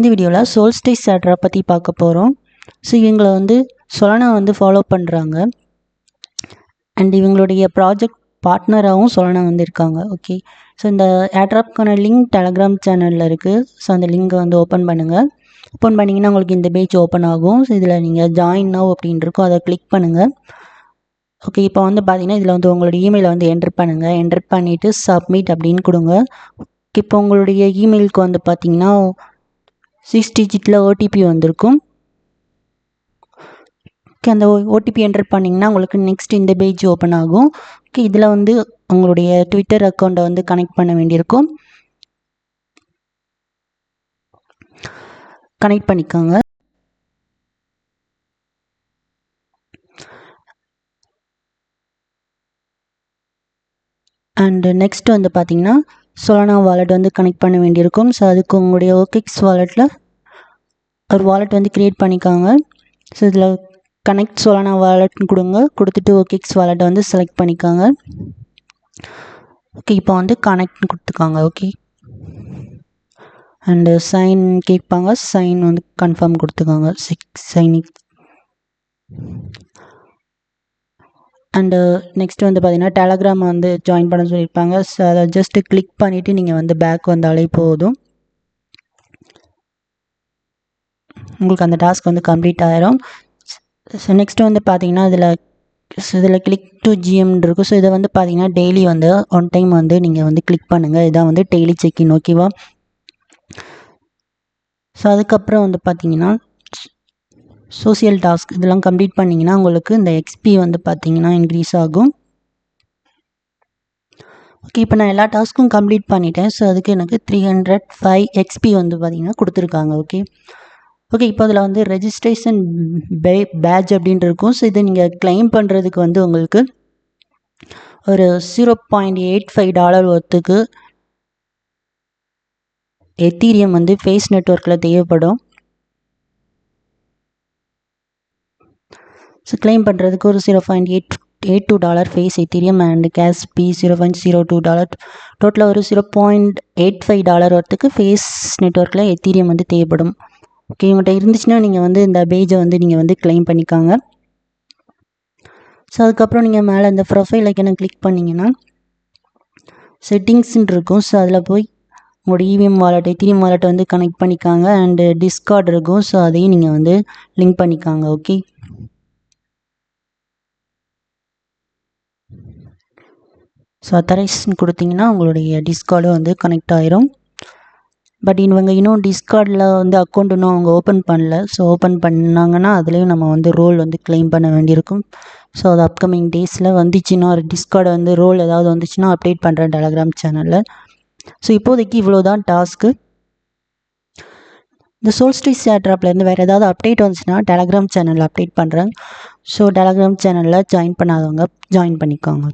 இந்த வீடியோவில் சோல்ஸ்டிஸ் ஆட்ரா பற்றி பார்க்க போகிறோம். ஸோ இவங்களை வந்து சொலனா வந்து ஃபாலோ பண்ணுறாங்க அண்ட் இவங்களுடைய ப்ராஜெக்ட் பார்ட்னராகவும் சொலனா வந்து இருக்காங்க. ஓகே, ஸோ இந்த ஏட்ராப்க்கான லிங்க் டெலகிராம் சேனலில் இருக்குது. ஸோ அந்த லிங்கை வந்து ஓப்பன் பண்ணுங்கள். ஓப்பன் பண்ணிங்கன்னா உங்களுக்கு இந்த பேஜ் ஓப்பன் ஆகும். ஸோ இதில் நீங்கள் ஜாயின் நவ் அப்படின்னு இருக்கும், அதை கிளிக் பண்ணுங்கள். ஓகே, இப்போ வந்து பார்த்தீங்கன்னா இதில் வந்து உங்களோட இமெயிலை வந்து என்டர் பண்ணுங்கள். என்டர் பண்ணிவிட்டு சப்மிட் அப்படின்னு கொடுங்க. இப்போ உங்களுடைய இமெயிலுக்கு வந்து பார்த்தீங்கன்னா 6 டிஜிட்டில் ஓடிபி வந்திருக்கும். ஓகே, அந்த ஓடிபி என்டர் பண்ணிங்கன்னா உங்களுக்கு நெக்ஸ்ட் இந்த பேஜ் ஓப்பன் ஆகும். ஓகே, இதில் வந்து உங்களுடைய ட்விட்டர் அக்கௌண்ட்டை வந்து கனெக்ட் பண்ண வேண்டியிருக்கும். கனெக்ட் பண்ணிக்கோங்க. அண்டு நெக்ஸ்ட் வந்து பார்த்தீங்கன்னா சொலனா வாலெட் வந்து கனெக்ட் பண்ண வேண்டியிருக்கும். ஸோ அதுக்கு உங்களுடைய OKX வாலெட்டில் ஒரு வாலெட் வந்து க்ரியேட் பண்ணிக்காங்க. ஸோ இதில் கனெக்ட் சொலனா வாலெட்னு கொடுங்க. கொடுத்துட்டு OKX வாலெட்டை வந்து செலக்ட் பண்ணிக்காங்க. ஓகே, இப்போ வந்து கனெக்ட்னு கொடுத்துக்காங்க. ஓகே, அண்டு சைன் கேட்பாங்க. சைன் வந்து கன்ஃபார்ம் கொடுத்துக்காங்க. சைனிங். அண்டு நெக்ஸ்ட் வந்து பார்த்தீங்கன்னா டெலகிராம் வந்து ஜாயின் பண்ண சொல்லியிருப்பாங்க. ஸோ அதை ஜஸ்ட்டு கிளிக் பண்ணிவிட்டு நீங்கள் வந்து பேக் வந்தாலே போதும், உங்களுக்கு அந்த டாஸ்க் வந்து கம்ப்ளீட் ஆயிரும். ஸோ நெக்ஸ்ட்டு வந்து பார்த்தீங்கன்னா இதில் கிளிக் டு ஜிஎம் இருக்கும். ஸோ இதை வந்து பார்த்தீங்கன்னா டெய்லி வந்து ஒன் டைம் வந்து நீங்கள் வந்து கிளிக் பண்ணுங்கள். இதான் வந்து டெய்லி செக்இன். ஓகேவா? ஸோ அதுக்கப்புறம் வந்து பார்த்தீங்கன்னா சோசியல் டாஸ்க் இதெல்லாம் கம்ப்ளீட் பண்ணிங்கன்னா உங்களுக்கு இந்த எக்ஸ்பி வந்து பார்த்தீங்கன்னா இன்க்ரீஸ் ஆகும். ஓகே, இப்போ நான் எல்லா டாஸ்க்கும் கம்ப்ளீட் பண்ணிட்டேன். ஸோ அதுக்கு எனக்கு 305 எக்ஸ்பி வந்து பார்த்தீங்கன்னா கொடுத்துருக்காங்க. ஓகே ஓகே, இப்போ அதில் வந்து ரெஜிஸ்ட்ரேஷன் பேட்ச் அப்படின்னு இருக்கும். ஸோ இதை நீங்கள் கிளைம் பண்ணுறதுக்கு வந்து உங்களுக்கு ஒரு $0.85 ஒர்த்துக்கு எத்தீரியம் வந்து ஃபேஸ் நெட்வொர்க்கில் தேவைப்படும். ஸோ கிளைம் பண்ணுறதுக்கு ஒரு $0.82 ஃபேஸ் எத்தீரியம் அண்ட் கேஷ் பி $0.02. டோட்டலாக ஒரு $0.85 ஒர்த்துக்கு ஃபேஸ் நெட்வொர்க்கில் எத்தீரியம் வந்து தேவைப்படும். ஓகே, உங்கள்கிட்ட இருந்துச்சுன்னா நீங்கள் வந்து இந்த பேஜை வந்து நீங்கள் வந்து கிளைம் பண்ணிக்காங்க. ஸோ அதுக்கப்புறம் நீங்கள் மேலே இந்த ப்ரொஃபைல் ஐக்கனை கிளிக் பண்ணிங்கன்னா செட்டிங்ஸ்ன்னு இருக்கும். ஸோ அதில் போய் உங்களோட EVM வாலெட் எத்தீரியம் வாலெட் வந்து கனெக்ட் பண்ணிக்காங்க. அண்டு டிஸ்கார்ட் இருக்கும். ஸோ அதையும் நீங்கள் வந்து லிங்க் பண்ணிக்காங்க. ஓகே, ஸோ அத்தரைஸ்ன்னு கொடுத்தீங்கன்னா உங்களுடைய டிஸ்கார்டும் வந்து கனெக்ட் ஆயிரும். பட் இவங்க இன்னும் டிஸ்கார்டில் வந்து அக்கௌண்ட் இன்னும் அவங்க ஓப்பன் பண்ணல. ஸோ ஓப்பன் பண்ணாங்கன்னா அதுலேயும் நம்ம வந்து ரோல் வந்து கிளைம் பண்ண வேண்டியிருக்கும். ஸோ அது அப்கமிங் டேஸில் வந்துச்சுன்னா ஒரு டிஸ்கார்டு வந்து ரோல் ஏதாவது வந்துச்சுன்னா அப்டேட் பண்ணுறேன் டெலகிராம் சேனலில். ஸோ இப்போதைக்கு இவ்வளோ தான் டாஸ்க்கு. இந்த சோல்ஸ்டிஸ் ஏட்ராப்லேருந்து வேறு ஏதாவது அப்டேட் வந்துச்சுன்னா டெலகிராம் சேனலில் அப்டேட் பண்ணுறேன். ஸோ டெலகிராம் சேனலில் ஜாயின் பண்ணாதவங்க ஜாயின் பண்ணிக்கோங்க.